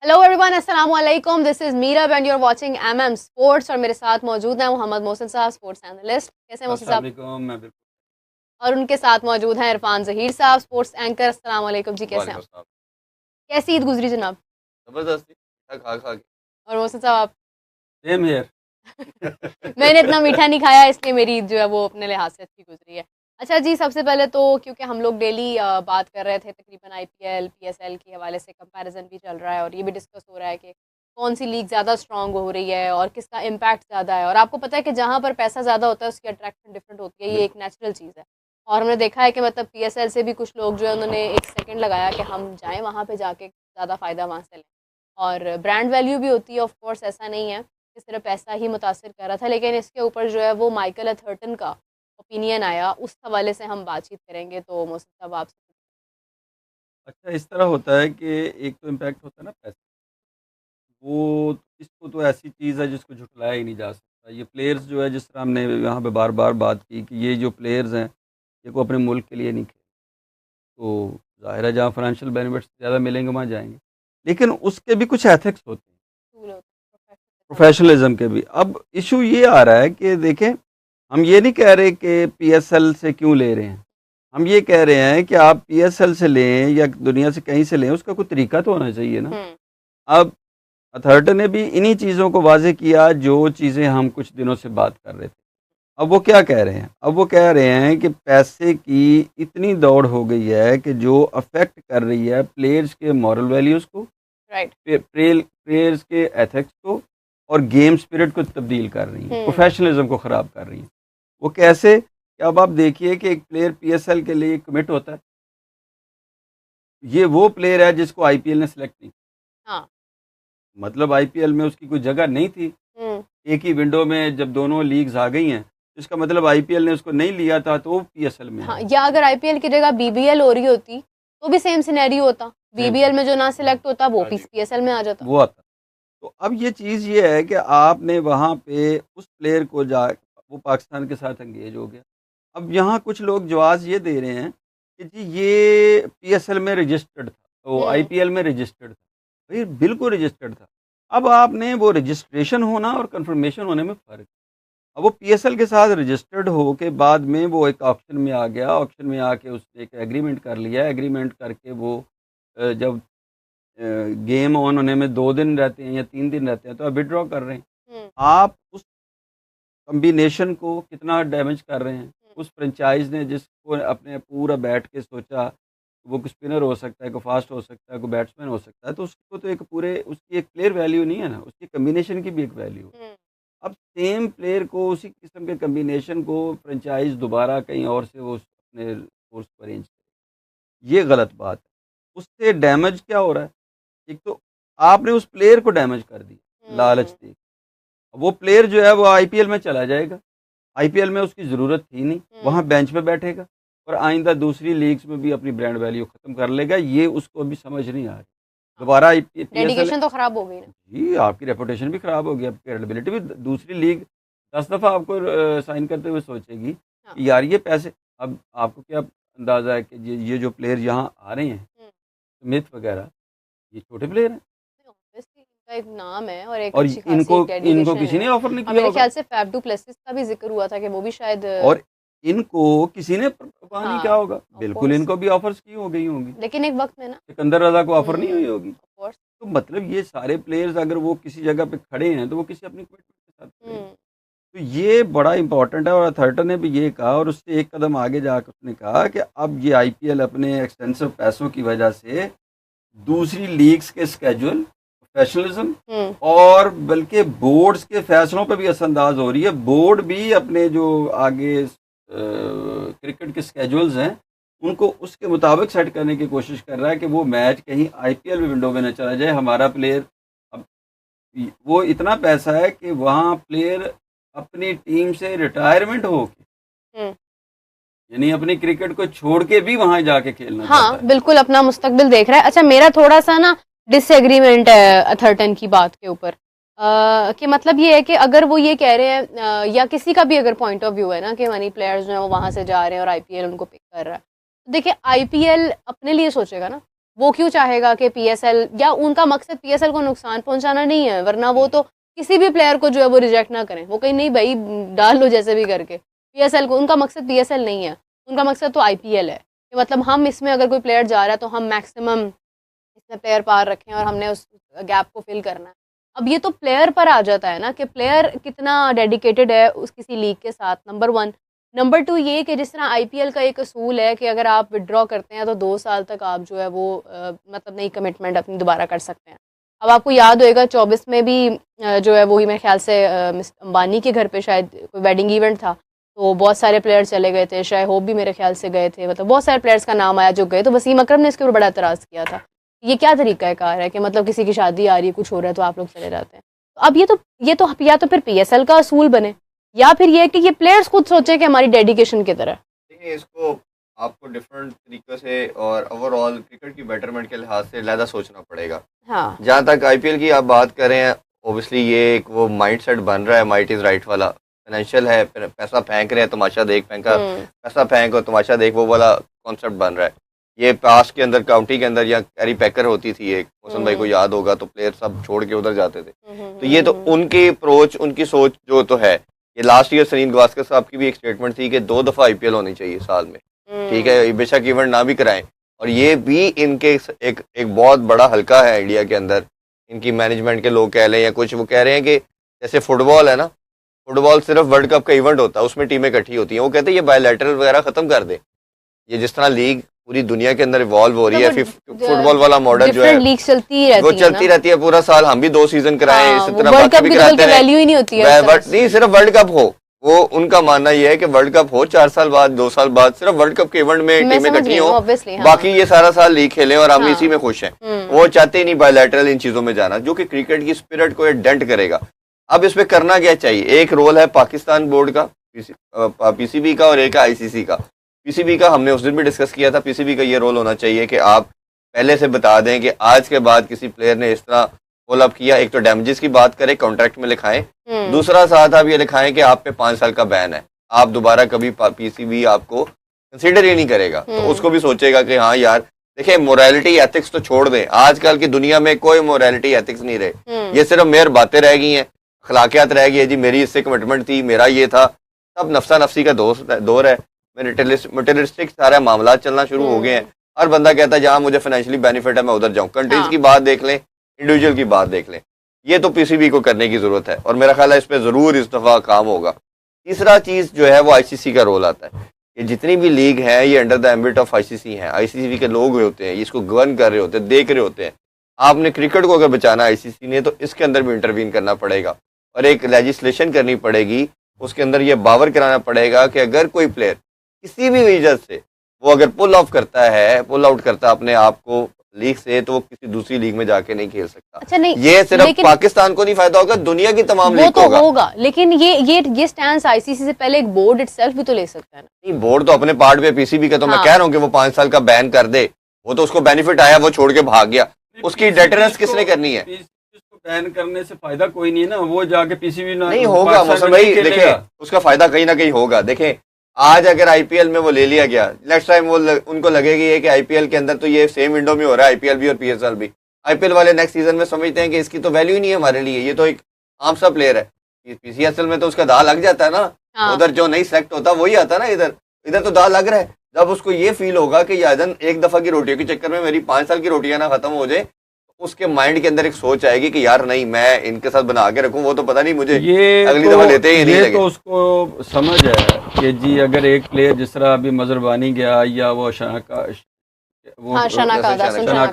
Hello everyone, अस्सलाम वालेकुम। This is Meerab and you are watching MM sports. और मेरे साथ मौजूद हैं मोहम्मद मोहसिन साहब, स्पोर्ट्स एनालिस्ट। कैसे हैं मोहसिन अस्सलाम साहब? वालेकुम। मैं बिल्कुल। और उनके साथ मौजूद हैं इरफान जहीर साहब, स्पोर्ट्स एंकर। अस्सलाम वालेकुम जी, कैसे हैं वालेकुम आप? अस्सलाम। कैसी ईद गुजरी जनाब? जबरदस्ती खा खा के। और मोहसिन साहब आप? Same here. मैंने इतना मीठा नहीं खाया, इसलिए मेरी ईद जो है वो अपने लिहाज से अच्छी गुजरी है। अच्छा जी, सबसे पहले तो क्योंकि हम लोग डेली बात कर रहे थे, तकरीबन आईपीएल पीएसएल के हवाले से कंपैरिजन भी चल रहा है और ये भी डिस्कस हो रहा है कि कौन सी लीग ज़्यादा स्ट्रांग हो रही है और किसका इम्पैक्ट ज़्यादा है। और आपको पता है कि जहाँ पर पैसा ज़्यादा होता है उसकी अट्रैक्शन डिफरेंट होती है, ये एक बिल्कुल। नेचुरल चीज़ है। और हमने देखा है कि मतलब पीएसएल से भी कुछ लोग जो है उन्होंने एक सेकंड लगाया कि हम जाएं वहाँ पे जाके ज़्यादा फ़ायदा वहाँ से लें। और ब्रांड वैल्यू भी होती है, ऑफ कोर्स, ऐसा नहीं है कि सिर्फ पैसा ही मुतासिर कर रहा था। लेकिन इसके ऊपर जो है वो माइकल एथर्टन का ओपिनियन आया, उस हवाले से हम बातचीत करेंगे। तो मोहसिन साहब आपसे। अच्छा, इस तरह होता है कि एक तो इम्पैक्ट होता है ना पैसे। वो इसको तो ऐसी चीज़ है जिसको झुठलाया ही नहीं जा सकता। ये प्लेयर्स जो है, जिस तरह हमने यहाँ पे बार बार बात की कि ये जो प्लेयर्स हैं, ये को अपने मुल्क के लिए नहीं खेले, तो ज़ाहिर है जहाँ फाइनेंशियल बेनिफिट्स ज़्यादा मिलेंगे वहाँ जाएंगे। लेकिन उसके भी कुछ एथिक्स होते हैं, असूल होते हैं, प्रोफेशनलिज्म के भी। अब इशू ये आ रहा है कि देखें, हम ये नहीं कह रहे कि पीएसएल से क्यों ले रहे हैं। हम ये कह रहे हैं कि आप पीएसएल से लें या दुनिया से कहीं से लें, उसका कोई तरीका तो होना चाहिए ना। हम्म। अब अथॉरिटी ने भी इन्हीं चीज़ों को वाज़ेह किया जो चीज़ें हम कुछ दिनों से बात कर रहे थे। अब वो क्या कह रहे हैं? अब वो कह रहे हैं कि पैसे की इतनी दौड़ हो गई है कि जो अफेक्ट कर रही है प्लेयर्स के मॉरल वैल्यूज़ को, राइट। प्लेयर्स के एथिक्स को और गेम स्पिरिट को तब्दील कर रही हैं, हम्म। प्रोफेशनलिज्म को ख़राब कर रही हैं। वो कैसे? कि अब आप देखिए कि एक प्लेयर पीएसएल के लिए कमिट होता है। ये वो प्लेयर है जिसको आईपीएल ने सेलेक्ट नहीं हाँ। किया। मतलब आईपीएल में उसकी कोई जगह नहीं थी। हम्म। एक ही विंडो में जब दोनों लीग्स आ गई हैं, तो इसका मतलब आईपीएल ने उसको नहीं लिया था, तो वो पीएसएल में हाँ, है। या अगर आईपीएल की जगह बीबीएल हो रही होती तो भी सेम सिनेरियो होता। सेम बीबीएल में जो ना सिलेक्ट होता वो हाँ जी, पीएसएल में आ जाता। वो आता। तो अब ये चीज़ ये है कि आपने वहाँ पे उस प्लेयर को जा वो पाकिस्तान के साथ एंगेज हो गया। अब यहाँ कुछ लोग जवाब ये दे रहे हैं कि जी ये पीएसएल में रजिस्टर्ड था, तो हम्म। आईपीएल में रजिस्टर्ड था। भई बिल्कुल रजिस्टर्ड था। अब आपने वो रजिस्ट्रेशन होना और कन्फर्मेशन होने में फ़र्क है। अब वो पीएसएल के साथ रजिस्टर्ड हो के बाद में वो एक ऑक्शन में आ गया, ऑक्शन में आके उसने एक एग्रीमेंट कर लिया, एग्रीमेंट करके वो जब गेम ऑन होने में 2 दिन रहते हैं या 3 दिन रहते हैं, तो आप विथड्रॉ कर रहे हैं। हम्म। आप उस कॉम्बिनेशन को कितना डैमेज कर रहे हैं। हम्म। उस फ्रेंचाइज़ ने जिसको अपने पूरा बैठ के सोचा, वो कोई स्पिनर हो सकता है, कोई फास्ट हो सकता है, कोई बैट्समैन हो सकता है, तो उसको तो एक पूरे उसकी एक प्लेयर वैल्यू नहीं है ना, उसकी कॉम्बिनेशन की भी एक वैल्यू है। हम्म। अब सेम प्लेयर को, उसी किस्म के कॉम्बिनेशन को फ्रेंचाइज़ दोबारा कहीं और से वो अपने सोर्स को अरेंज करे, ये गलत बात है। उससे डैमेज क्या हो रहा है? एक तो आपने उस प्लेयर को डैमेज कर दिया, लालच हम्म। देके। वो प्लेयर जो है वो आईपीएल में चला जाएगा। आईपीएल में उसकी ज़रूरत थी नहीं, हम्म। वहाँ बेंच पे बैठेगा और आइंदा दूसरी लीग्स में भी अपनी ब्रांड वैल्यू ख़त्म कर लेगा। ये उसको अभी समझ नहीं आ रही। हाँ, दोबारा पीएसएल, डेडिकेशन तो खराब हो गई ना। जी आपकी रेपुटेशन भी ख़राब होगी, आपकी क्रेडिबिलिटी भी। दूसरी लीग 10 दफ़ा आपको साइन करते हुए सोचेगी हाँ। कि यार ये पैसे। अब आपको क्या अंदाज़ा है कि ये जो प्लेयर यहाँ आ रहे हैं, हम्म। स्मिथ वगैरह, ये छोटे प्लेयर हैं ऑब्वियसली इनका एक नाम है और एक और अच्छी खासी इनको एक इनको डेडिकेशन किसी ने है। ऑफ़र नहीं और किया मेरे होगा। ख्याल से फैफ डू प्लेसिस का भी जिक्र हुआ था कि वो भी शायद और इनको किसी ने पता नहीं क्या हाँ, होगा, ऑफ बिल्कुल कोर्स। इनको भी ऑफ़र्स की हो गई होंगी। लेकिन एक वक्त में ना। सिकंदर रज़ा को ऑफ़र नहीं हुई होगी। Of course. तो मतलब ये सारे प्लेयर्स अगर वो किसी जगह पे खड़े हैं, तो वो किसी अपनी कमिटमेंट के साथ खड़े हैं। हम्म। तो ये बड़ा इम्पोर्टेंट है और अथॉरिटी ने भी ये कहा और उससे एक कदम आगे जाकर उसने कहा कि अब ये आईपीएल अपने एक्सटेंसिव पैसों की वजह से दूसरी लीग्स के स्केड्यूल, प्रोफेशनलिज्म हम्म। और बल्कि बोर्ड्स के फैसलों पर भी असरअंदाज हो रही है। बोर्ड भी अपने जो आगे क्रिकेट के स्केड्यूल्स हैं, उनको उसके मुताबिक सेट करने की कोशिश कर रहा है कि वो मैच कहीं आईपीएल विंडो में न चला जाए। हमारा प्लेयर, अब वो इतना पैसा है कि वहाँ प्लेयर अपनी टीम से रिटायरमेंट हो के, हम्म। यानी अपनी क्रिकेट को छोड़ के भी वहाँ जाके खेलना चाहता हाँ, है। बिल्कुल अपना मुस्तकबिल देख रहा है। अच्छा, मेरा थोड़ा सा ना डिसएग्रीमेंट है अथर्टन की बात के ऊपर। कि मतलब ये है कि अगर वो ये कह रहे हैं या किसी का भी अगर पॉइंट ऑफ व्यू है ना कि मनी प्लेयर्स जो है वो वहां से जा रहे हैं और आईपीएल उनको पिक कर रहा है, तो देखिए आईपीएल अपने लिए सोचेगा ना। वो क्यों चाहेगा कि पीएसएल, या उनका मकसद पीएसएल को नुकसान पहुंचाना नहीं है, वरना वो तो किसी भी प्लेयर को जो है वो रिजेक्ट ना करें, वो कहीं नहीं भाई डाल लो जैसे भी करके। पीएसएल को, उनका मकसद पीएसएल नहीं है, उनका मकसद तो आईपीएल है कि मतलब हम इसमें अगर कोई प्लेयर जा रहा है तो हम मैक्सिमम इसमें प्लेयर पार रखें और हमने उस गैप को फिल करना है। अब ये तो प्लेयर पर आ जाता है ना कि प्लेयर कितना डेडिकेटेड है उस किसी लीग के साथ, नंबर 1। नंबर 2 ये कि जिस तरह आईपीएल का एक असूल है कि अगर आप विड्रॉ करते हैं तो 2 साल तक आप जो है वो मतलब नई कमिटमेंट अपनी दोबारा कर सकते हैं। अब आपको याद होएगा 24 में भी जो है वही मेरे ख्याल से मिस्टर अंबानी के घर पे शायद कोई वेडिंग इवेंट था, तो बहुत सारे प्लेयर चले गए थे, शायद होप भी मेरे ख्याल से गए थे, मतलब बहुत सारे प्लेयर्स का नाम आया जो गए, तो वसीम अकरम ने इसके ऊपर बड़ा एतराज़ किया था। ये क्या तरीका है कार है कि मतलब किसी की शादी आ रही है, कुछ हो रहा है तो आप लोग चले जाते हैं। तो अब ये तो या तो फिर पीएसएल का असूल बने, या फिर ये कि ये प्लेयर्स खुद सोचे कि हमारी डेडिकेशन की तरह। देखिए, इसको आपको डिफरेंट तरीक़ों से और ओवरऑल क्रिकेट की बेटरमेंट के लिहाज से अलहदा सोचना पड़ेगा। हाँ, जहाँ तक आईपीएल की आप बात कर रहे हैं, ओबियसली ये एक वो माइंड सेट बन रहा है, माइट इज़ राइट वाला। फाइनेंशियल है, पैसा फेंक रहे हैं, तमाशा देख, पैसा फेंक और तमाशा देख, वो वाला कॉन्सेप्ट बन रहा है। ये पास के अंदर काउंटी के अंदर या कैरी पैकर होती थी एक, मौसम भाई को याद होगा, तो प्लेयर सब छोड़ के उधर जाते थे। तो ये तो उनकी अप्रोच, उनकी सोच जो तो है। ये लास्ट ईयर सलीम गवास्कर साहब की भी एक स्टेटमेंट थी कि 2 दफ़ा आईपीएल होनी चाहिए साल में, ठीक है, बेशक इवेंट ना भी कराएं। और ये भी इनके एक बहुत बड़ा हल्का है इंडिया के अंदर, इनकी मैनेजमेंट के लोग कह लें या कुछ, वो कह रहे हैं कि जैसे फुटबॉल है ना, फुटबॉल सिर्फ वर्ल्ड कप का इवेंट होता है, उसमें टीमें इकट्ठी होती हैं। वो कहते हैं ये बायलैटरल वगैरह खत्म कर दे। ये जिस तरह लीग पूरी दुनिया के अंदर इवॉल्व हो रही है, फुटबॉल वाला मॉडल जो है लीग चलती रहती वो चलती रहती है पूरा साल। हम भी 2 सीजन कराएं, इसी तरह वर्ल्ड कप भी की कराते हैं, वैल्यू ही नहीं होती है। नहीं सिर्फ वर्ल्ड कप हो, वो उनका मानना ये है कि वर्ल्ड कप हो 4 साल बाद, 2 साल बाद, सिर्फ वर्ल्ड कप के इवेंट में टीमें इकट्ठी हो, बाकी ये सारा साल लीग खेलें और हम इसी में खुश हैं। वो चाहते ही नहीं बायलैटरल इन चीजों में जाना, जो कि क्रिकेट की स्पिरिट को डेंट करेगा। अब इसमें करना क्या चाहिए? एक रोल है पाकिस्तान बोर्ड का, पीसीबी का, और एक आईसीसी का। पीसीबी का हमने उस दिन भी डिस्कस किया था। पीसीबी का ये रोल होना चाहिए कि आप पहले से बता दें कि आज के बाद किसी प्लेयर ने इस तरह फॉलो अप किया, एक तो डैमेजेस की बात करें, कॉन्ट्रैक्ट में लिखाएं, दूसरा साथ आप ये लिखाएं कि आप पे 5 साल का बैन है, आप दोबारा कभी पीसीबी आपको कंसिडर ही नहीं करेगा। तो उसको भी सोचेगा कि हाँ यार, देखिए मोरालिटी एथिक्स तो छोड़ दें, आजकल की दुनिया में कोई मोरालिटी एथिक्स नहीं रहे, ये सिर्फ मेयर बातें रह गई हैं, अखलाकियात रह गई है जी, मेरी इससे कमिटमेंट थी, मेरा ये था, सब नफसा नफसी का दौर है, मटेरियलिस्टिक सारे मामला चलना शुरू हो गए हैं। हर बंदा कहता है जहाँ मुझे फाइनेंशियली बेनिफिट है मैं उधर जाऊँ। कंट्रीज की बात देख लें, इंडिविजुअल की बात देख लें, ये तो पीसीबी को करने की जरूरत है और मेरा ख्याल है इस पर जरूर इस दफा काम होगा। तीसरा चीज जो है वो आईसीसी का रोल आता है। ये जितनी भी लीग है ये under the ambit of ICC है, आईसीसी के लोग होते हैं, इसको गवर्न कर रहे होते हैं, देख रहे होते हैं। आपने क्रिकेट को अगर बचाना आईसीसी ने, तो इसके अंदर भी इंटरवीन करना पड़ेगा और एक लेजिस्लेशन करनी पड़ेगी, उसके अंदर ये बावर कराना पड़ेगा कि अगर कोई प्लेयर किसी भी वजह से वो अगर पुल आउट करता है अपने आप को लीग से, तो वो किसी दूसरी लीग में जाके नहीं खेल सकता। अच्छा, नहीं, ये सिर्फ पाकिस्तान को नहीं फायदा होगा, दुनिया की तमाम लीग को होगा। लेकिन ये स्टैंड आईसीसी से पहले एक बोर्ड इटसेल्फ भी तो ले सकता है ना। नहीं, बोर्ड तो अपने पार्ट पे, पीसीबी का तो मैं कह रहा हूँ कि वो 5 साल का बैन कर दे, वो तो उसको बेनिफिट आया, वो छोड़ के भाग गया, उसकी डेटरेंस किसने करनी है? बैन करने से फायदा कोई नहीं है ना, वो जाके पीसीबी नहीं होगा मौसम भाई, देखे उसका फायदा कहीं ना कहीं होगा। देखें आज अगर आईपीएल में वो ले लिया गया, नेक्स्ट टाइम वो उनको लगेगी कि आईपीएल के अंदर तो ये सेम विंडो में हो रहा है, आईपीएल भी और पीएसएल भी, आईपीएल वाले नेक्स्ट सीजन में समझते हैं कि इसकी तो वैल्यू ही नहीं है हमारे लिए, ये तो एक आम सा प्लेयर है। पीसीएसएल में तो उसका दाव लग जाता है ना, उधर जो नहीं सेलेक्ट होता वही आता है ना, इधर तो दाव लग रहा है। जब उसको ये फील होगा कि यादन एक दफा की रोटियों के चक्कर में मेरी 5 साल की रोटियां ना खत्म हो जाए, उसके माइंड के अंदर एक सोच आएगी कि यार नहीं, मैं इनके साथ बना के रखूं, वो तो पता नहीं मुझे ये अगली दफा लेते ही नहीं लगे। तो उसको समझ है कि जी अगर एक प्लेयर जिस तरह अभी मजरबानी गया या वो शनाका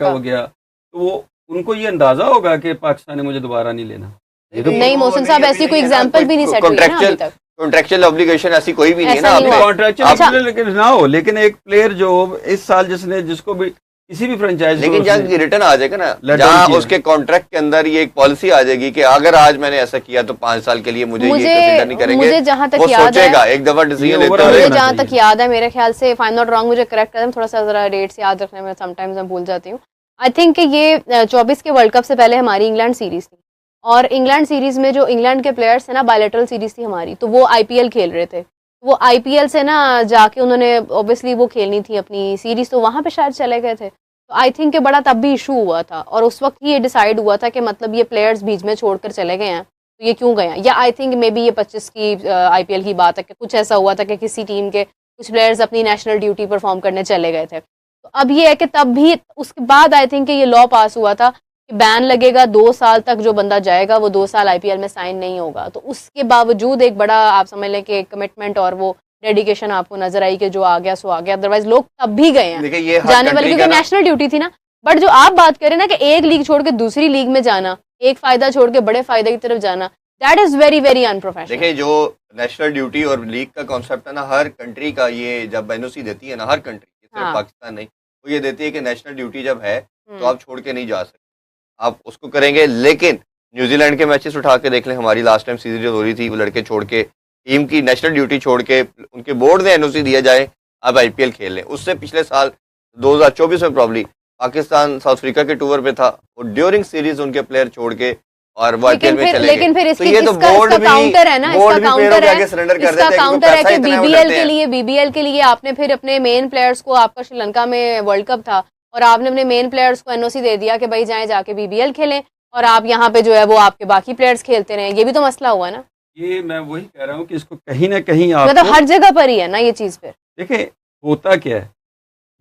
हो गया, तो वो उनको ये अंदाजा होगा कि पाकिस्तान ने मुझे दोबारा नहीं लेना। नहीं मोहसिन साहब, ऐसी कोई एग्जांपल भी नहीं सेट हुई ना अभी तक। कॉन्ट्रैक्चुअल ऑब्लिगेशन ऐसी कोई भी नहीं है ना, कॉन्ट्रैक्चुअल ना हो, लेकिन एक प्लेयर जो इस साल जिसको भी किसी भी फ्रेंचाइज, लेकिन जहाँ रिटर्न आ जाएगा ना, जहाँ उसके कॉन्ट्रैक्ट के अंदर ये एक पॉलिसी आ जाएगी कि अगर आज मैंने ऐसा किया तो 5 साल के लिए मुझे ये कंसीडर नहीं करेंगे। मुझे जहाँ तक वो याद सोचेगा, एक दफा डिसीजन लेते हैं। मुझे जहाँ तक याद है, मेरे ख्याल से, if I am not wrong, मुझे करेक्ट कर दें, थोड़ा सा जरा डेट्स याद रखने में समटाइम्स मैं भूल जाती हूँ। आई थिंक कि ये 24 के वर्ल्ड कप से पहले हमारी इंग्लैंड सीरीज थी, और इंग्लैंड सीरीज में जो इंग्लैंड के प्लेयर्स थे ना, बायलैटरल सीरीज थी हमारी, तो वो आईपीएल खेल रहे थे। वो आईपीएल से ना जाके उन्होंने ऑब्वियसली वो खेलनी थी अपनी सीरीज, तो वहाँ पे शायद चले गए थे। तो आई थिंक कि बड़ा तब भी इशू हुआ था, और उस वक्त ही ये डिसाइड हुआ था कि मतलब ये प्लेयर्स बीच में छोड़कर चले गए हैं तो ये क्यों गए हैं। या आई थिंक मे बी ये 25 की IPL की बात है कि कुछ ऐसा हुआ था कि किसी टीम के कुछ प्लेयर्स अपनी नेशनल ड्यूटी परफॉर्म करने चले गए थे। तो अब ये है कि तब भी उसके बाद आई थिंक ये लॉ पास हुआ था कि बैन लगेगा, 2 साल तक जो बंदा जाएगा वो 2 साल IPL में साइन नहीं होगा। तो उसके बावजूद एक बड़ा आप समझ लें कि कमिटमेंट और वो डेडिकेशन आपको नजर आई कि जो आ गया सो आ गया, अदरवाइज लोग तब भी गए हैं जाने वाले, क्योंकि नेशनल ड्यूटी थी ना। बट जो आप बात करें ना कि एक लीग छोड़ के दूसरी लीग में जाना, एक फायदा छोड़ के बड़े फायदे की तरफ जाना, that is very very unprofessional. देखिए जो नेशनल ड्यूटी और लीग का कॉन्सेप्ट है ना, हर कंट्री का ये जब NOC देती है ना, हर कंट्री सिर्फ पाकिस्तान नहीं, वो ये देती है कि नेशनल ड्यूटी जब है तो आप छोड़ के नहीं जा सकते, आप उसको करेंगे। लेकिन न्यूजीलैंड के मैचेस उठा के देख लें, हमारी लास्ट टाइम सीरीज जो हो रही थी, वो लड़के छोड़ के टीम की नेशनल ड्यूटी छोड़ के उनके बोर्ड ने NOC दिया जाए अब IPL खेल लें। उससे पिछले साल 2024 में प्रॉब्ली पाकिस्तान साउथ अफ्रीका के टूर पे था, वो ड्यूरिंग सीरीज उनके प्लेयर छोड़ के और वो IPL में चले गए। लेकिन फिर तो ये तो बोर्ड भी काउंटर है ना, इसका काउंटर है, इसका काउंटर है कि BBL के लिए आपने फिर अपने मेन प्लेयर्स को, आपका श्रीलंका में वर्ल्ड कप था और आपने अपने मेन प्लेयर्स को NOC दे दिया कि भाई जाएं जाके BBL खेलें, और आप यहाँ पे जो है वो आपके बाकी प्लेयर्स खेलते रहे। ये भी तो मसला हुआ ना। ये मैं वही कह रहा हूँ कि इसको कहीं ना कहीं आप मतलब हर जगह पर ही है ना ये चीज़। फिर देखिए होता क्या है,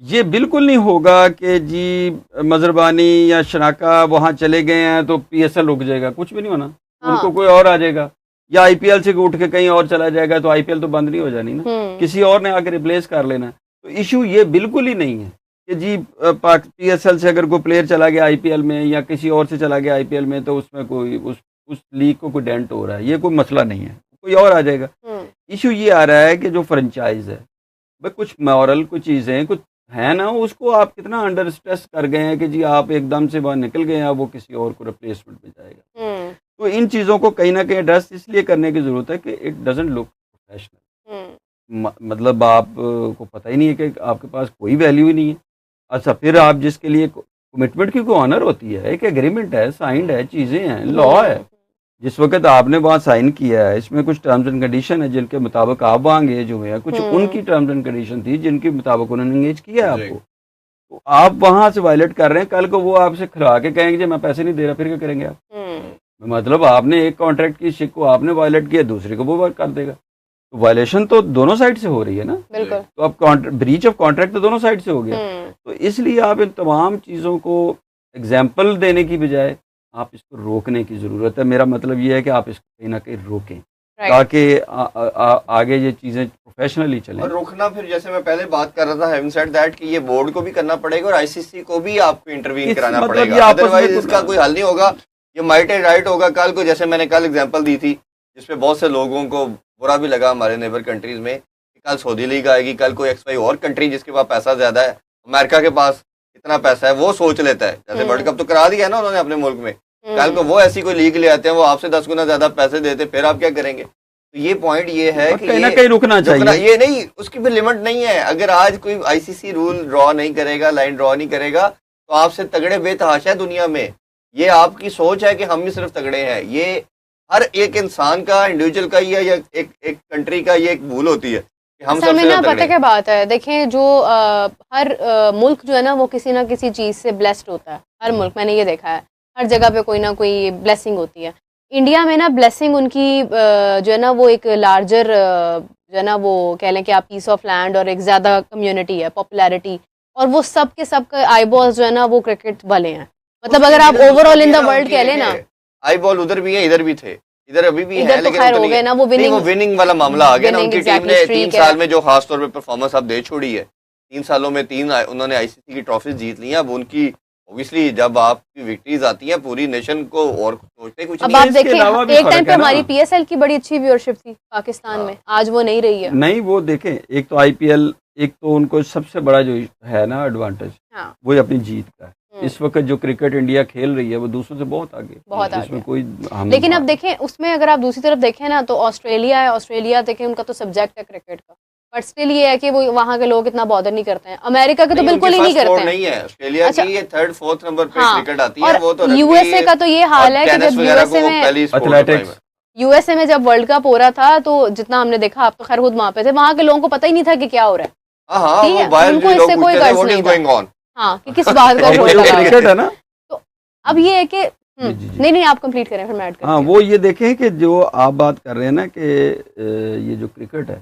ये बिल्कुल नहीं होगा कि जी मजरबानी या शनाका वहाँ चले गए हैं तो PSL रुक जाएगा, कुछ भी नहीं होना। उनको कोई और आ जाएगा, या IPL से उठ के कहीं और चला जाएगा, तो IPL तो बंद नहीं हो जानी ना, किसी और ने आकर रिप्लेस कर लेना। तो इशू ये बिल्कुल ही नहीं है कि जी PSL से अगर कोई प्लेयर चला गया IPL में या किसी और से चला गया IPL में तो उसमें कोई उस लीग को कोई डेंट हो रहा है, ये कोई मसला नहीं है, कोई और आ जाएगा। इशू ये आ रहा है कि जो फ्रेंचाइज है भाई, कुछ मॉरल कुछ चीज़ें कुछ है ना, उसको आप कितना अंडर स्ट्रेस कर गए हैं कि जी आप एकदम से बाहर निकल गए हैं, वो किसी और को रिप्लेसमेंट में जाएगा। तो इन चीज़ों को कहीं ना कहीं एड्रेस इसलिए करने की ज़रूरत है कि इट डजंट लुक प्रोफेशनल। मतलब आप को पता ही नहीं है कि आपके पास कोई वैल्यू ही नहीं है। अच्छा, फिर आप जिसके लिए कमिटमेंट की कोई ऑनर होती है, एक एग्रीमेंट है, साइंड है, चीज़ें हैं, लॉ है। जिस वक्त आपने वहाँ साइन किया है, इसमें कुछ टर्म्स एंड कंडीशन है जिनके मुताबिक आप वहाँ एंगेज हुए हैं, कुछ उनकी टर्म्स एंड कंडीशन थी जिनके मुताबिक उन्होंने एंगेज किया है आपको। तो आप वहाँ से वायलेट कर रहे हैं, कल को वो आपसे खिला के कहेंगे मैं पैसे नहीं दे रहा, फिर क्या करेंगे आप? मतलब आपने एक कॉन्ट्रैक्ट की शिक को आपने वायलेट किया, दूसरे को वो कर देगा। तो वायलेशन तो दोनों साइड से हो रही है ना। तो अब ब्रीच ऑफ कॉन्ट्रैक्ट तो दोनों साइड से हो गया। तो इसलिए आप इन तमाम चीज़ों को एग्जाम्पल देने की बजाय आप इसको रोकने की ज़रूरत है। मेरा मतलब ये है कि आप इसको कहीं ना कहीं रोकें ताकि आगे ये चीज़ें प्रोफेशनली चलें। और रोकना फिर जैसे मैं पहले बात कर रहा था, हैविंग सेड दैट, कि ये बोर्ड को भी करना पड़ेगा और ICC को भी आपको इंटरवीन कराना पड़ेगा, अदरवाइज इसका कोई हल नहीं होगा। ये माइट एंड राइट होगा कल को, जैसे मैंने कल एग्जांपल दी थी जिसपे बहुत से लोगों को बुरा भी लगा हमारे नेबर कंट्रीज में, कि कल सऊदी लीग आएगी, कल कोई XY और कंट्री जिसके पास पैसा ज्यादा है, अमेरिका के पास इतना पैसा है, वो सोच लेता है, जैसे वर्ल्ड कप तो करा दिया है ना उन्होंने अपने मुल्क में, कल को वो ऐसी कोई लीग ले आते हैं, वो आपसे 10 गुना ज्यादा पैसे देते, फिर आप क्या करेंगे? तो ये पॉइंट ये है कि कहीं ना कहीं रुकना चाहिए। ये नहीं, उसकी फिर लिमिट नहीं है। अगर आज कोई ICC रूल ड्रॉ नहीं करेगा, लाइन ड्रॉ नहीं करेगा, तो आपसे तगड़े बेतहाशा है दुनिया में। ये आपकी सोच है कि हम ही सिर्फ तगड़े हैं। ये हर एक इंसान का, इंडिविजुअल का या एक कंट्री का ये एक भूल होती है कि हम सबसे ना पता क्या बात है। देखें जो हर मुल्क जो है ना वो किसी ना किसी चीज़ से ब्लेस्ड होता है। हर मुल्क, मैंने ये देखा है, हर जगह पे कोई ना कोई ब्लेसिंग होती है। इंडिया में ना ब्लेसिंग उनकी जो है ना वो एक लार्जर जो है ना वो कह लें कि आप पीस ऑफ लैंड और एक ज़्यादा कम्युनिटी है, पॉपुलैरिटी, और वो सब के आईबॉल्स जो है ना वो क्रिकेट वाले हैं। मतलब अगर आप ओवरऑल इन द वर्ल्ड कह लें ना, आई बॉल उधर भी है, इधर भी थे, इधर अभी भी है, लेकिन खैर हो गए ना वो विनिंग वाला मामला आ गया ना। उनकी टीम ने 3 साल में जो खास तौर पे परफॉर्मेंस अब दे छोड़ी है, 3 सालों में 3 उन्होंने ICC की ट्रॉफी जीत ली है। अब उनकी ऑब्वियसली जब आपकी विक्ट्रीज आती हैं पूरी नेशन को और सोचते कुछ अब आप देखें, एक टाइम पे हमारी PSL की बड़ी अच्छी व्यूअरशिप थी पाकिस्तान में, आज वो नहीं रही है। नहीं, वो देखें, एक तो IPL, एक तो उनको सबसे बड़ा जो है ना एडवांटेज, वो अपनी जीत का है। इस वक्त जो क्रिकेट इंडिया खेल रही है वो दूसरों से बहुत आगे, इसमें कोई लेकिन अब देखें उसमें अगर आप दूसरी तरफ देखें ना तो ऑस्ट्रेलिया है, ऑस्ट्रेलिया देखें उनका तो सब्जेक्ट है क्रिकेट का, बट स्टिल ये है कि वो वहाँ के लोग इतना बॉदर नहीं करते हैं। अमेरिका के तो बिल्कुल ही नहीं करते हैं। नहीं है ऑस्ट्रेलिया की, ये 3rd 4th नंबर पे क्रिकेट आती है। वो तो USA का तो ये हाल है कि जब USA में जब वर्ल्ड कप हो रहा था तो जितना हमने देखा, आप तो खैर खुद वहाँ पे थे, वहाँ के लोगों को पता ही नहीं था कि क्या हो रहा है। उनको इससे कोई गर्ज नहीं था। हाँ कि किस बात का वोट लगा। क्रिकेट है ना, तो अब ये है कि जी, जी, जी। नहीं आप कंप्लीट करें फिर मैं ऐड करती हाँ, हूँ। वो ये देखें कि जो आप बात कर रहे हैं ना कि ये जो क्रिकेट है,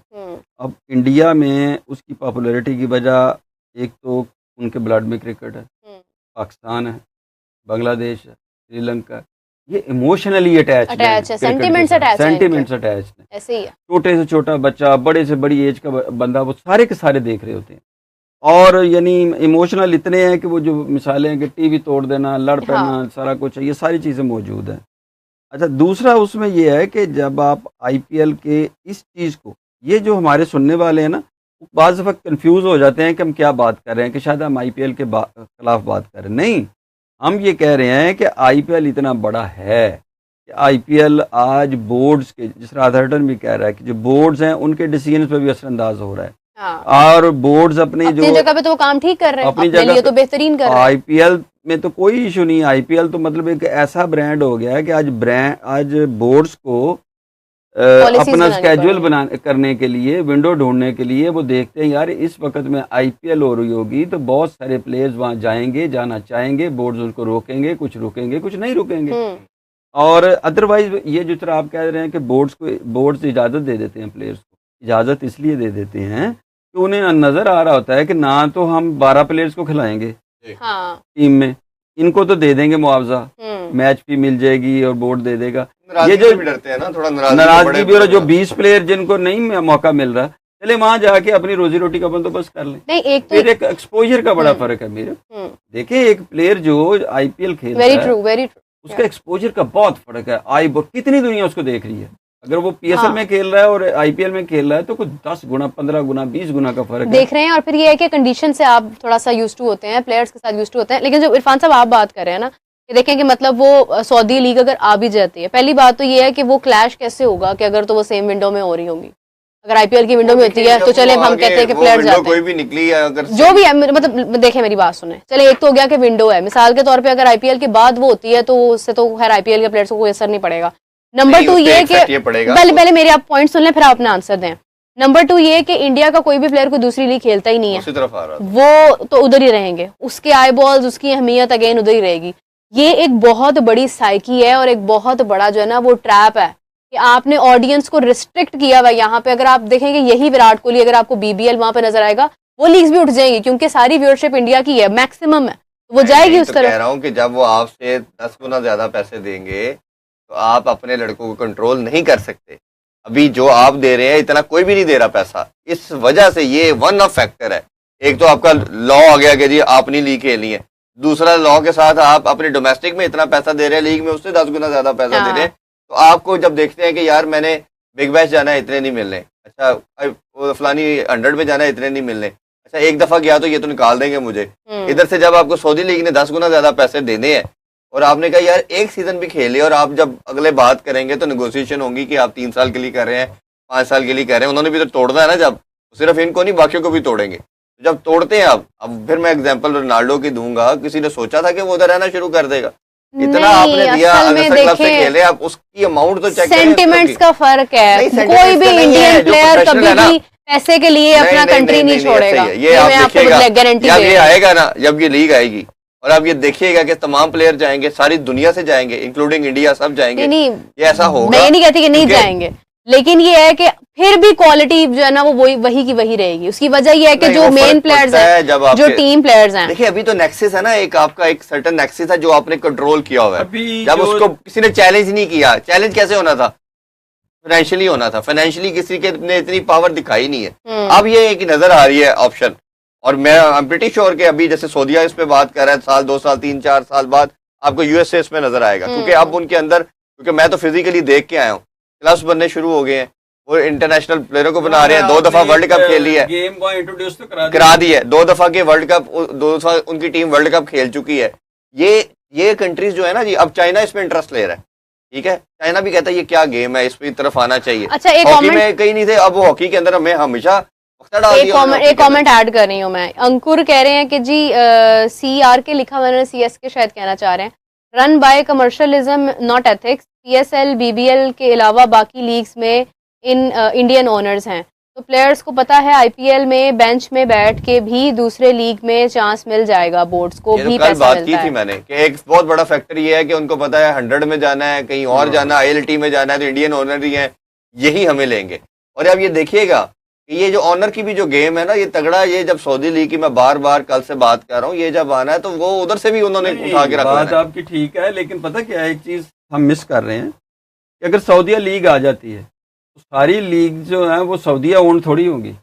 अब इंडिया में उसकी पॉपुलैरिटी की वजह एक तो उनके ब्लड में क्रिकेट है, पाकिस्तान है, बांग्लादेश है, श्रीलंका, ये इमोशनली अटैच है, सेंटिमेंट्स अटैच है, सेंटिमेंट्स अटैच है। ऐसे ही है। छोटे से छोटा बच्चा, बड़े से बड़ी एज का बंदा, वो सारे के सारे देख रहे होते हैं और यानी इमोशनल इतने हैं कि वो जो मिसालें हैं कि टीवी तोड़ देना, लड़ पड़ना, हाँ। सारा कुछ है, ये सारी चीज़ें मौजूद हैं। अच्छा, दूसरा उसमें ये है कि जब आप आईपीएल के इस चीज़ को, ये जो हमारे सुनने वाले हैं ना, बाज़ वक्त कंफ्यूज हो जाते हैं कि हम क्या बात कर रहे हैं, कि शायद हम आईपीएल के खिलाफ बात कर रहे हैं। नहीं, हम ये कह रहे हैं कि आईपीएल इतना बड़ा है कि आईपीएल आज बोर्ड्स के, जिस तरह अथॉरिटी भी कह रहा है कि जो बोर्ड्स हैं उनके डिसीजन पर भी असरअंदाज हो रहा है। हाँ। और बोर्ड्स अपनी जो जगह पे तो वो काम ठीक कर रहे हैं, अपनी अपने लिए जगह तो बेहतरीन कर रहे हैं। आईपीएल में तो कोई इशू नहीं है। आईपीएल तो मतलब एक ऐसा ब्रांड हो गया है कि आज बोर्ड्स को अपना स्केड्यूल करने के लिए, विंडो ढूंढने के लिए वो देखते हैं यार इस वक्त में आईपीएल हो रही होगी तो बहुत सारे प्लेयर्स वहाँ जाएंगे, जाना चाहेंगे, बोर्ड्स उनको रोकेंगे, कुछ रुकेंगे, कुछ नहीं रुकेंगे। और अदरवाइज ये जो तरह आप कह रहे हैं कि बोर्ड्स इजाज़त दे देते हैं प्लेयर्स को, इजाज़त इसलिए दे देते हैं कि उन्हें नज़र आ रहा होता है कि ना तो हम 12 प्लेयर्स को खिलाएंगे टीम में, इनको तो दे देंगे मुआवजा, मैच भी मिल जाएगी और बोर्ड दे देगा। ये जो भी डरते हैं ना, थोड़ा नाराजगी भी हो रहा, जो 20 प्लेयर जिनको नहीं मौका मिल रहा, चले वहां जाके अपनी रोजी रोटी का बंदोबस्त कर लें। नहीं, एक तो फिर एक एक्सपोजर का बड़ा फर्क है मेरे। देखें, एक प्लेयर जो आईपीएल खेल रहा है, वेरी ट्रू, उसका एक्सपोजर का बहुत फर्क है। कितनी दुनिया उसको देख रही है। अगर वो पीएसएल में खेल रहा है और आईपीएल में खेल रहा है तो कुछ 10 गुना, 15 गुना, 20 गुना का फर्क देख रहे हैं। और फिर ये है कि कंडीशन से आप थोड़ा सा यूज्ड टू होते हैं, प्लेयर्स के साथ यूज्ड टू होते हैं। लेकिन जो इरफान साहब आप बात कर रहे हैं ना, कि देखें कि मतलब वो सऊदी लीग अगर आ भी जाती है, पहली बात तो ये है कि वो क्लैश कैसे होगा कि अगर तो वो सेम विंडो में हो रही होंगी। अगर आईपीएल की विंडो में होती है तो चले हम कहते हैं कि प्लेयर जाते हैं, कोई भी निकली है अगर जो भी है, मतलब देखें मेरी बात सुने, चले एक तो हो गया कि विंडो है, मिसाल के तौर पे अगर आईपीएल के बाद वो होती है तो उससे तो खैर आईपीएल के प्लेयर्स को कोई असर नहीं पड़ेगा। नंबर 2 ये कि पहले मेरे आप पॉइंट सुन लें फिर आप अपना आंसर दें। नंबर 2 ये कि इंडिया का कोई भी प्लेयर कोई दूसरी लीग खेलता ही नहीं है, उसी तरफ आ रहा है, वो तो उधर ही रहेंगे, उसके आई बॉल्स, उसकी अहमियत अगेन उधर ही रहेगी। ये एक बहुत बड़ी साइकी है और एक बहुत बड़ा जो है ना वो ट्रैप है कि आपने ऑडियंस को रिस्ट्रिक्ट किया हुआ। यहाँ पे अगर आप देखेंगे यही विराट कोहली, अगर आपको बीबीएल वहां पे नजर आएगा, वो लीग्स भी उठ जाएंगी क्योंकि सारी व्यूअरशिप इंडिया की है, मैक्सिमम है, वो जाएगी उस तरफ। कह रहा हूँ कि जब वो आपसे 10 गुना ज्यादा पैसे देंगे तो आप अपने लड़कों को कंट्रोल नहीं कर सकते। अभी जो आप दे रहे हैं इतना कोई भी नहीं दे रहा पैसा, इस वजह से ये वन ऑफ फैक्टर है। एक तो आपका लॉ आ गया कि जी आप नहीं लीग खेलनी है, दूसरा लॉ के साथ आप अपने डोमेस्टिक में इतना पैसा दे रहे हैं, लीग में उससे 10 गुना ज्यादा पैसा दे रहे हैं। तो आपको जब देखते हैं कि यार मैंने बिग बैश जाना है इतने नहीं मिलने, अच्छा फलानी 100 में जाना है इतने नहीं मिलने, अच्छा एक दफा गया तो ये तो निकाल देंगे मुझे। इधर से जब आपको सऊदी लीग ने 10 गुना ज्यादा पैसे देने हैं और आपने कहा यार एक सीजन भी खेले, और आप जब अगले बात करेंगे तो नेगोशिएशन होंगी कि आप 3 साल के लिए कर रहे हैं, 5 साल के लिए कर रहे हैं, उन्होंने भी तो तोड़ना है ना। जब सिर्फ इनको नहीं बाकियों को भी तोड़ेंगे, तो जब तोड़ते हैं अब फिर मैं एग्जांपल रोनाल्डो की दूंगा, किसी ने सोचा था कि वो उधर रहना शुरू कर देगा? इतना आपने दिया, क्लब से खेले, आप उसकी अमाउंट तो चेक करें। सेंटिमेंट्स का फर्क है, कोई भी इंडियन प्लेयर कभी भी पैसे के लिए अपना कंट्री नहीं छोड़ेगा। ये आप देखिएगा, जब ये आएगा ना, जब ये लीग आएगी और आप ये देखिएगा कि तमाम प्लेयर जाएंगे, सारी दुनिया से जाएंगे, इंक्लूडिंग इंडिया, सब जाएंगे। नहीं, ये ऐसा होगा। मैं नहीं कहती कि नहीं जाएंगे, लेकिन ये है कि फिर भी क्वालिटी जो है ना वो वही की वही रहेगी। उसकी वजह ये है कि जो मेन प्लेयर्स हैं, जो टीम प्लेयर्स हैं, देखिए अभी तो नेक्सस है ना, एक आपका एक सर्टेन नेक्सस है जो आपने कंट्रोल किया हुआ है। जब उसको किसी ने चैलेंज नहीं किया, चैलेंज कैसे होना था? फाइनेंशियली होना था। फाइनेंशियली किसी के ने इतनी पावर दिखाई नहीं है। अब ये एक नजर आ रही है ऑप्शन, और मैं आई एम प्रीटी श्योर कि अभी जैसे सऊदीया इस पे बात कर रहा है, साल 2 साल 3 4 साल बाद आपको यूएसए इसमें नजर आएगा, क्योंकि अब उनके अंदर, क्योंकि मैं तो फिजिकली देख के आया हूँ, क्लब्स बनने शुरू हो गए हैं, वो इंटरनेशनल प्लेयरों को बना रहे हैं। 2 दफा वर्ल्ड कप खेल लिया है, गेम को इंट्रोड्यूस तो करा दी है, 2 दफा के वर्ल्ड कप, 2 दफा उनकी टीम वर्ल्ड कप खेल चुकी है। ये कंट्रीज जो है ना जी, अब चाइना इसमें इंटरेस्ट ले रहा है। ठीक है, चाइना भी कहता है ये क्या गेम है, इस पे तरफ आना चाहिए। अच्छा, हॉकी में कहीं नहीं थे, अब वो हॉकी के अंदर हमें हमेशा एक कमेंट ऐड कर रही हूँ मैं। अंकुर कह रहे हैं कि जी CR के लिखा हुआ, CS के शायद कहना चाह रहे हैं, run by commercialism not ethics. PSL BBL के अलावा बाकी लीग्स में इंडियन ओनर्स हैं, तो प्लेयर्स को पता है आईपीएल में बेंच में बैठ के भी दूसरे लीग में चांस मिल जाएगा, बोर्ड्स को भी पैसा बात मिलता की थी मैंने कि एक बहुत बड़ा फैक्टर ये है कि उनको पता है 100 में जाना है, कहीं और जाना, आईएलटी में जाना है तो इंडियन ओनर ही है, यही हमें लेंगे। और अब ये देखिएगा कि ये जो ऑनर की भी जो गेम है ना, ये तगड़ा, ये जब सऊदी लीग की मैं बार बार कल से बात कर रहा हूँ, ये जब आना है तो वो उधर से भी उन्होंने उठा के रखा है। बात आपकी ठीक है, लेकिन पता क्या है, एक चीज हम मिस कर रहे हैं कि अगर सऊदीया लीग आ जाती है तो सारी लीग जो है वो सऊदीया ओन थोड़ी होगी,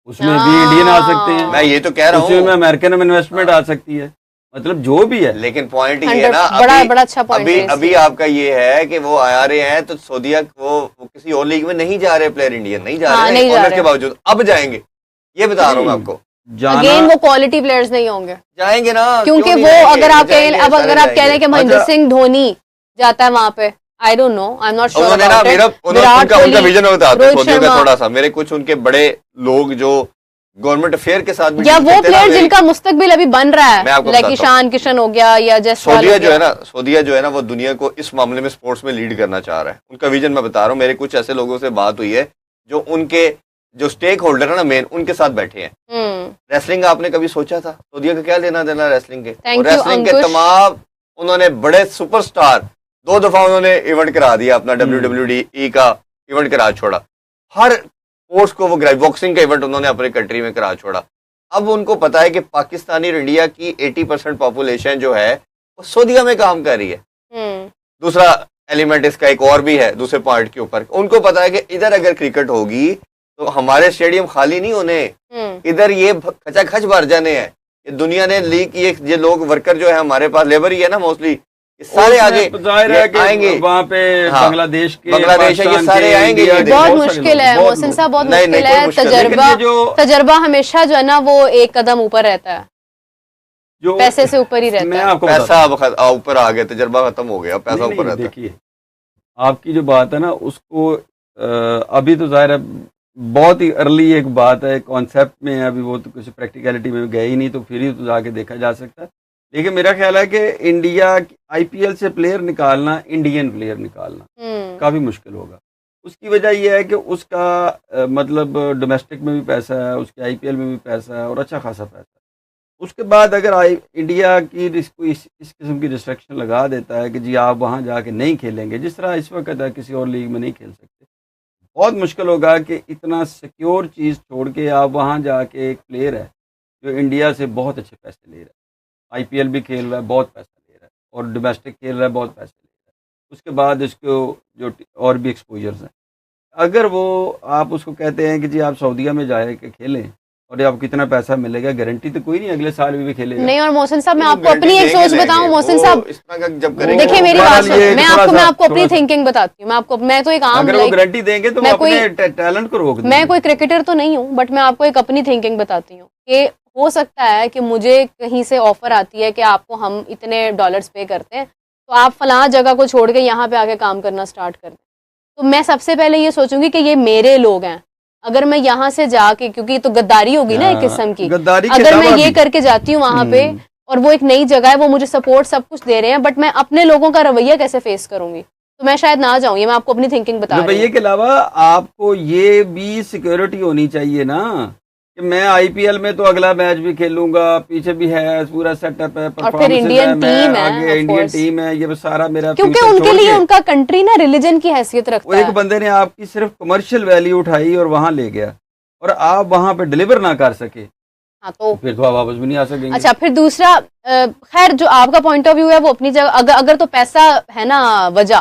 उसमें भी इंडियन आ सकते हैं। मैं ये तो कह रहा हूँ, उसमें अमेरिकन इन्वेस्टमेंट आ सकती है, मतलब जो भी है। लेकिन पॉइंट ये है ना, बड़ा अच्छा पॉइंट है। अभी आपका ये है कि वो आ रहे हैं तो सऊदीया वो किसी और लीग में नहीं जा रहे, प्लेयर इंडियन नहीं जा रहे हैं ऑनर के बावजूद, अब जाएंगे, ये बता रहा हूँ मैं आपको। अगेन वो क्वालिटी प्लेयर्स नहीं होंगे, जाएंगे ना, क्योंकि वो अगर आप कह रहे हैं कि महेंद्र सिंह धोनी जाता है वहां पे, आई don't no, I am not sure about it. उनका विजन होता है सऊदियों का थोड़ा सा, मेरे कुछ उनके बड़े लोग जो गवर्नमेंट अफेयर के साथ या वो प्लेयर जिनका मुस्तकबिल अभी बन रहा है, लाइक ईशान किशन हो गया या सऊदिया जो है ना वो दुनिया को इस मामले में स्पोर्ट्स में लीड करना चाह रहा है। उनका विजन मैं बता रहा हूँ, मेरे कुछ ऐसे लोगों से बात हुई है जो उनके जो स्टेक होल्डर है ना मेन, उनके साथ बैठे हैं। रेसलिंग आपने कभी सोचा था सऊदिया का क्या लेना देना रेसलिंग के? रेसलिंग के तमाम उन्होंने बड़े सुपरस्टार 2 दफा उन्होंने इवेंट करा दिया अपना, WWE का इवेंट करा छोड़ा, हर स्पोर्ट्स को वो बॉक्सिंग का इवेंट उन्होंने अपने कंट्री में करा छोड़ा। अब उनको पता है कि पाकिस्तानी और इंडिया की 80% पॉपुलेशन जो है वो सऊदीया में काम कर रही है। दूसरा एलिमेंट इसका एक और भी है, दूसरे पॉइंट के ऊपर उनको पता है कि इधर अगर क्रिकेट होगी तो हमारे स्टेडियम खाली नहीं होने, इधर ये खचाखच भर जाने हैं। ये दुनिया ने लीग ये लोग वर्कर जो है हमारे पास लेबर ही है ना मोस्टली, सारे आगे आएंगे वहाँ पे। बांग्लादेश है, ये सारे आएंगे। बहुत मुश्किल है मोहसिन साहब, बहुत मुश्किल है। तजर्बा हमेशा जो है ना वो एक कदम ऊपर रहता है, जो पैसे से ऊपर ही रहता है। पैसा ऊपर आ गया, तजर्बा खत्म हो गया, पैसा ऊपर रहता है। देखिए आपकी जो बात है ना उसको अभी तो जाहिर है बहुत ही अर्ली एक बात है, कॉन्सेप्ट में है, अभी वो तो कुछ प्रैक्टिकलिटी में गए ही नहीं, तो फिर ही तो जाके देखा जा सकता है। लेकिन मेरा ख्याल है कि इंडिया आईपीएल से प्लेयर निकालना, इंडियन प्लेयर निकालना काफ़ी मुश्किल होगा। उसकी वजह यह है कि उसका मतलब डोमेस्टिक में भी पैसा है, उसके आईपीएल में भी पैसा है और अच्छा खासा पैसा है। उसके बाद अगर इंडिया की इस किस्म की रिस्ट्रिक्शन लगा देता है कि जी आप वहाँ जाके नहीं खेलेंगे, जिस तरह इस वक्त है किसी और लीग में नहीं खेल सकते, बहुत मुश्किल होगा कि इतना सिक्योर चीज़ छोड़ के आप वहाँ जाके एक प्लेयर है जो इंडिया से बहुत अच्छे पैसे ले रहा है, आईपीएल भी खेल रहा है बहुत पैसा ले रहा है और डोमेस्टिक खेल रहा है बहुत पैसा ले रहा है, उसके बाद इसको जो और भी एक्सपोजर्स हैं, अगर वो आप उसको कहते हैं कि जी आप सऊदीया में जाए के खेलें और आपको कितना पैसा मिलेगा, गारंटी तो कोई नहीं अगले साल भी खेलेगा। नहीं, और मोहसिन साहब मैं आपको अपनी एक सोच बताऊं, मोहसिन साहब देखिए मेरी बात सुनिए, मैं आपको अपनी थिंकिंग बताती हूँ। मैं तो एक आम, अगर वो गारंटी देंगे तो मैं अपने टैलेंट को रोक दूंगा। मैं कोई क्रिकेटर तो नहीं हूँ, बट मैं आपको एक अपनी थिंकिंग बताती हूँ कि हो सकता है कि मुझे कहीं से ऑफर आती है कि आपको हम इतने डॉलर्स पे करते हैं तो आप फलां जगह को छोड़ के यहाँ पे आके काम करना स्टार्ट कर दें, तो मैं सबसे पहले ये सोचूंगी कि ये मेरे लोग हैं। अगर मैं यहाँ से जाके, क्योंकि तो गद्दारी होगी ना एक किस्म की, अगर मैं ये करके जाती हूँ वहां पे और वो एक नई जगह है, वो मुझे सपोर्ट सब कुछ दे रहे हैं, बट मैं अपने लोगों का रवैया कैसे फेस करूंगी, तो मैं शायद ना जाऊँ। ये मैं आपको अपनी थिंकिंग बता रही हूँ। रवैये के अलावा आपको ये भी सिक्योरिटी होनी चाहिए ना कि मैं आईपीएल में तो अगला मैच भी खेलूंगा, पीछे भी है पूरा सेटअप है, और फिर इंडियन टीम है, आगे इंडियन टीम है, ये सारा मेरा, क्योंकि उनके लिए उनका कंट्री ना रिलीजन की हैसियत रखता है। एक बंदे ने आपकी सिर्फ कमर्शियल वैल्यू उठाई और वहां ले गया और आप वहां पे डिलीवर ना कर सके, हाँ तो फिर तो आप वापस भी नहीं आ सकेंगे। अच्छा, फिर दूसरा, खैर जो आपका पॉइंट ऑफ व्यू है वो अपनी जगह, अगर तो पैसा है ना वजह,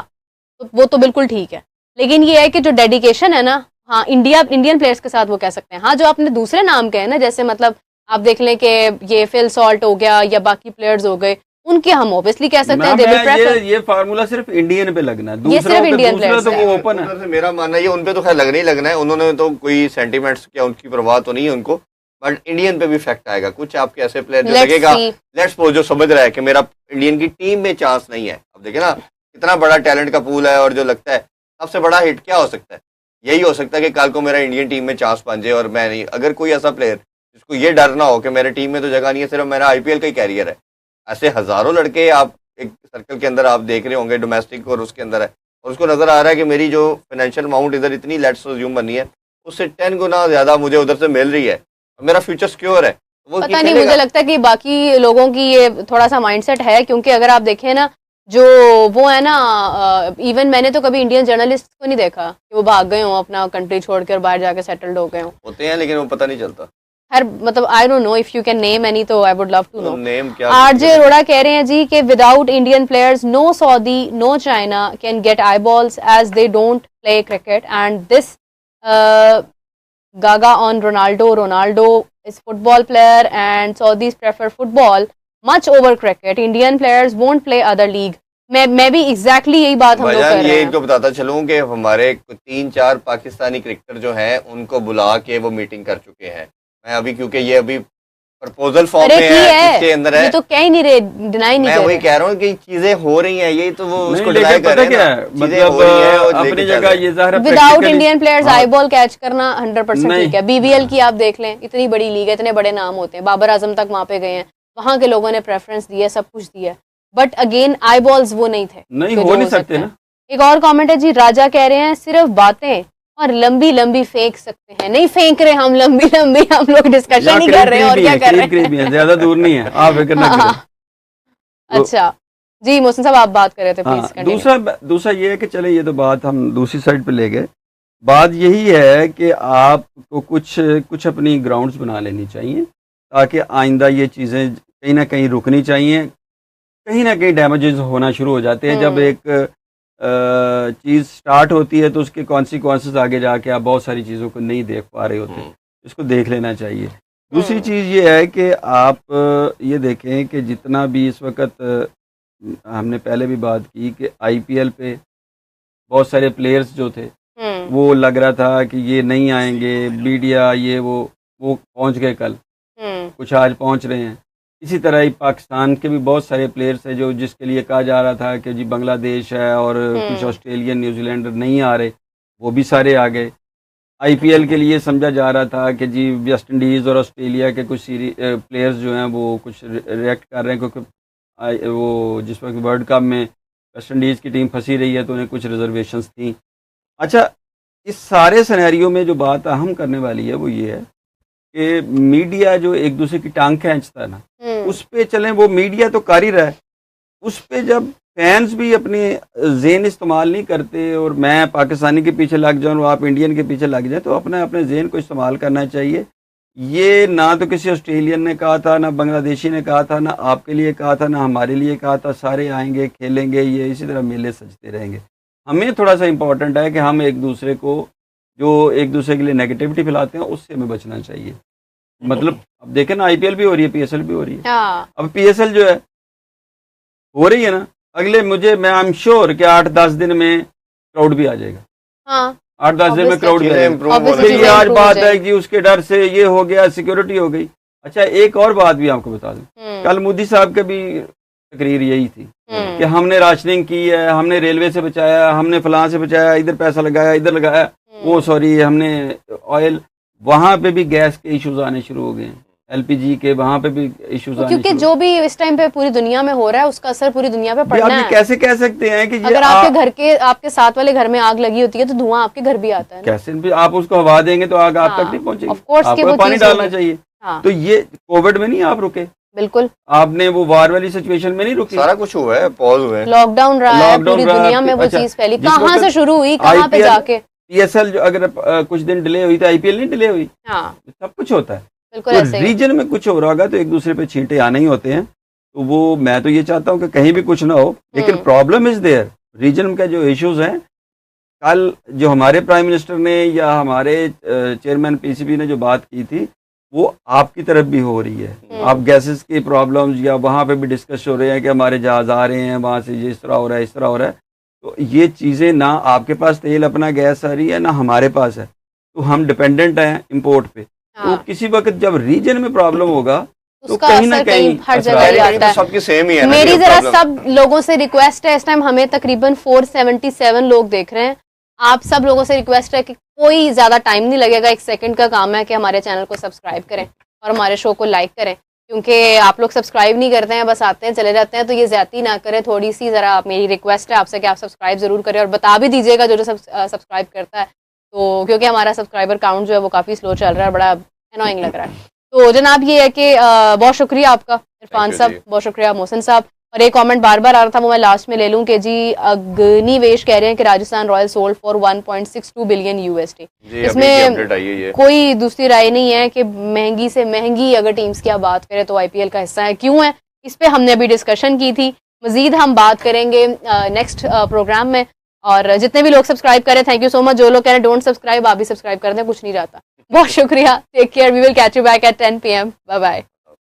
तो वो तो बिल्कुल ठीक है, लेकिन ये है कि जो डेडिकेशन है ना, हाँ इंडियन प्लेयर्स के साथ वो कह सकते हैं। हाँ, जो आपने दूसरे नाम कहे ना, जैसे मतलब आप देख लें कि ये फिल सॉल्ट हो गया या बाकी प्लेयर्स हो गए, उनके हम ऑब्वियसली कह सकते हैं ये फार्मूला सिर्फ इंडियन पे लगना है, ये सिर्फ इंडियन प्लेयर्स तो वो ओपन है। मेरा मानना है उन पे तो खैर लगना ही लगना है, उन्होंने तो कोई सेंटीमेंट्स क्या उनकी परवाह तो नहीं है उनको, बट इंडियन पे भी इफेक्ट आएगा। कुछ आपके ऐसे प्लेयर जो लगेगा लेट्स सपोज जो समझ रहा है कि मेरा इंडियन की टीम में चांस नहीं है, अब देखिए ना कितना बड़ा टैलेंट का पूल है, और जो लगता है सबसे बड़ा हिट क्या हो सकता है, यही हो सकता है कि कल को मेरा इंडियन टीम में चांस बन जाए और मैं नहीं। अगर कोई ऐसा प्लेयर जिसको ये डर ना हो कि मेरे टीम में तो जगह नहीं है, सिर्फ मेरा आईपीएल का ही कैरियर है, ऐसे हजारों लड़के आप एक सर्कल के अंदर आप देख रहे होंगे डोमेस्टिक और उसके अंदर है, और उसको नजर आ रहा है कि मेरी जो फाइनेंशियल अमाउंट इधर इतनी लेट्स अज्यूम बनी है, उससे 10 गुना ज्यादा मुझे उधर से मिल रही है, मेरा फ्यूचर सिक्योर है। वो पता नहीं, मुझे लगता है कि बाकी लोगों की ये थोड़ा सा माइंडसेट है, क्योंकि अगर आप देखें ना, जो वो है ना, इवन मैंने तो कभी इंडियन जर्नलिस्ट को नहीं देखा कि वो भाग गए हों अपना कंट्री छोड़कर बाहर जाके सेटल्ड हो गए हों। होते हैं लेकिन वो पता नहीं चलता। हर मतलब I don't know if you can name any, तो I would love to know. Name क्या? आरजे अरोड़ा कह रहे हैं जी कि without Indian players no Saudi no China can get eyeballs as they don't play cricket and this gaga on Ronaldo is football player and Saudis prefer football much over cricket. Indian players won't play other league. मैं भी exactly यही बात हम लोग कर रहे हैं। ये इनको बताता चलूं कि हमारे 3-4 पाकिस्तानी क्रिकेटर जो हैं उनको बुला के वो मीटिंग कर चुके हैं। मैं अभी क्योंकि ये अभी प्रपोजल फॉर्म में है, इसके अंदर है, ये तो कह ही नहीं रहे, डिनाई नहीं कर रहे। मैं वही कह रहा हूँ कि चीजें हो रही हैं, यही तो वो उसको डिनाई कर रहे हैं। मतलब अपनी जगह ये ज़ाहिर without Indian players eye ball catch करना 100% ठीक है। बीबीएल की आप देख लें, इतनी बड़ी लीग है, इतने बड़े नाम होते हैं, बाबर आजम तक वहाँ पे गए हैं, वहाँ के लोगों ने प्रेफरेंस दी है, सब कुछ दिया है, बट अगेन आई बॉल्स वो नहीं थे, नहीं हो नहीं सकते ना। एक और कमेंट है जी, राजा कह रहे हैं सिर्फ बातें और लंबी लंबी फेंक सकते हैं। नहीं फेंक रहे हम लंबी लंबी, हम लोग डिस्कशन ही कर रहे हैं और क्या कर रहे हैं, ज्यादा दूर नहीं है, आप फिक्र ना करें। अच्छा जी, मोहसिन साहब आप बात कर रहे थे, प्लीज। दूसरा ये है कि चले ये तो बात हम दूसरी साइड पे ले गए। बात यही है कि आपको कुछ अपनी ग्राउंड्स बना लेनी चाहिए ताकि आइंदा ये चीज़ें कहीं ना कहीं रुकनी चाहिए। कहीं ना कहीं डैमेजेस होना शुरू हो जाते हैं। जब एक चीज़ स्टार्ट होती है तो उसके कॉन्सिक्वेंसेस आगे जाके आप बहुत सारी चीज़ों को नहीं देख पा रहे होते, इसको देख लेना चाहिए। दूसरी चीज़ ये है कि आप ये देखें कि जितना भी इस वक्त हमने पहले भी बात की कि आईपीएल पे बहुत सारे प्लेयर्स जो थे वो लग रहा था कि ये नहीं आएंगे, मीडिया ये वो पहुंच गए कल, कुछ आज पहुंच रहे हैं। इसी तरह ही पाकिस्तान के भी बहुत सारे प्लेयर्स हैं जो जिसके लिए कहा जा रहा था कि जी बांग्लादेश है और कुछ ऑस्ट्रेलियन न्यूजीलैंडर नहीं आ रहे, वो भी सारे आ गए। आईपीएल के लिए समझा जा रहा था कि जी वेस्ट इंडीज़ और ऑस्ट्रेलिया के कुछ प्लेयर्स जो हैं वो कुछ रिएक्ट कर रहे हैं, क्योंकि वो जिस वक्त वर्ल्ड कप में वेस्ट इंडीज़ की टीम फंसी रही है तो उन्हें कुछ रिजर्वेशंस थी। अच्छा, इस सारे सिनेरियो में जो बात अहम करने वाली है वो ये है कि मीडिया जो एक दूसरे की टांग खींचता है ना, उस पे चलें। वो मीडिया तो कर ही रहा है, उस पे जब फैंस भी अपने जेन इस्तेमाल नहीं करते और मैं पाकिस्तानी के पीछे लग जाऊँ, आप इंडियन के पीछे लग जाए, तो अपने जेन को इस्तेमाल करना चाहिए। ये ना तो किसी ऑस्ट्रेलियन ने कहा था, ना बांग्लादेशी ने कहा था, ना आपके लिए कहा था, ना हमारे लिए कहा था। सारे आएंगे, खेलेंगे, ये इसी तरह मेले सजते रहेंगे। हमें थोड़ा सा इम्पोर्टेंट है कि हम एक दूसरे को जो एक दूसरे के लिए नेगेटिविटी फैलाते हैं उससे हमें बचना चाहिए। मतलब अब देखें ना, आईपीएल भी हो रही है, पीएसएल भी हो रही है। अब पीएसएल जो है हो रही है ना, अगले मैं आई एम श्योर कि 8-10 दिन में क्राउड भी आ जाएगा। 8-10 दिन में क्राउड भी आएगा। फिर ये आज बात है कि उसके डर से ये हो गया, सिक्योरिटी हो गई। अच्छा, एक और बात भी आपको बता दूं, कल मोदी साहब की भी तकरीर यही थी कि हमने राशनिंग की है, हमने रेलवे से बचाया, हमने फलां से बचाया, इधर पैसा लगाया, इधर लगाया, वो सॉरी हमने ऑयल, वहां पे भी गैस के इश्यूज आने शुरू हो गए हैं, एलपीजी के वहां पे भी इश्यूज आने, क्योंकि जो भी इस टाइम पे पूरी दुनिया में हो रहा है उसका असर पूरी दुनिया पे पड़ना है। कैसे कह सकते हैं कि अगर आपके साथ वाले घर में आग लगी होती है तो धुआं आपके घर भी आता है। कैसे भी आप उसको हवा देंगे तो आग आप तक नहीं पहुंचेगी, आपको पानी डालना चाहिए। तो ये कोविड में नहीं आप रुके, बिल्कुल आपने वो वार वाली सिचुएशन में नहीं रुके, सारा कुछ हुआ है, पॉज हुए, लॉकडाउन रहा है पूरी दुनिया में। वो चीज फैली कहाँ से शुरू हुई, कहाँ पे जाके। पीएसएल जो अगर कुछ दिन डिले हुई तो आईपीएल नहीं डिले हुई। सब कुछ होता है, तो रीजन में कुछ हो रहा होगा तो एक दूसरे पे छींटे आने ही होते हैं। तो वो मैं तो ये चाहता हूँ कि कहीं भी कुछ ना हो, लेकिन प्रॉब्लम इज देयर, रीजन के जो इश्यूज हैं। कल जो हमारे प्राइम मिनिस्टर ने या हमारे चेयरमैन पीसीबी ने जो बात की थी वो आपकी तरफ भी हो रही है। आप गैसेस की प्रॉब्लम्स या वहाँ पे भी डिस्कस हो रहे हैं कि हमारे जहाज आ रहे हैं, वहाँ से ये इस तरह हो रहा है, इस तरह हो रहा है। तो ये चीज़ें ना आपके पास तेल अपना गैस आ रही है ना हमारे पास है, तो हम डिपेंडेंट हैं इंपोर्ट पे। तो किसी वक्त जब रीजन में प्रॉब्लम होगा तो कहीं ना कहीं हर जगह आता है। सबकी सेम ही है। मेरी जरा सब लोगों से रिक्वेस्ट है, इस टाइम हमें तकरीबन 477 लोग देख रहे हैं। आप सब लोगों से रिक्वेस्ट है कि कोई ज्यादा टाइम नहीं लगेगा, 1 सेकंड का काम है कि हमारे चैनल को सब्सक्राइब करें और हमारे शो को लाइक करें, क्योंकि आप लोग सब्सक्राइब नहीं करते हैं, बस आते हैं चले जाते हैं। तो ये ज्यादती ना करें, थोड़ी सी जरा मेरी रिक्वेस्ट है आपसे कि आप सब्सक्राइब जरूर करें और बता भी दीजिएगा जो सब्सक्राइब करता है तो क्योंकि हमारा सब्सक्राइबर काउंट जो है वो काफ़ी स्लो चल रहा है, बड़ा एनोइंग लग रहा है। तो जनाब ये है कि बहुत शुक्रिया आपका इरफान साहब, बहुत शुक्रिया मोहसिन साहब। और एक कमेंट बार बार आ रहा था, वो मैं लास्ट में ले लूं कि जी अग्निवेश कह रहे हैं कि Rajasthan royal sold for 1.62 billion USD। इसमें कोई दूसरी राय नहीं है कि महंगी से महंगी अगर टीम्स की आप बात करें तो IPL का हिस्सा है। क्यों है, इस पे हमने अभी डिस्कशन की थी, मजीद हम बात करेंगे नेक्स्ट प्रोग्राम में। और जितने भी लोग सब्सक्राइब करें, थैंक यू सो मच। जो लोग कह रहे हैं डोंट सब्सक्राइब, आप भी सब्सक्राइब कर दें, कुछ नहीं जाता। बहुत शुक्रिया, take care, we will catch you back at 10 PM, bye bye.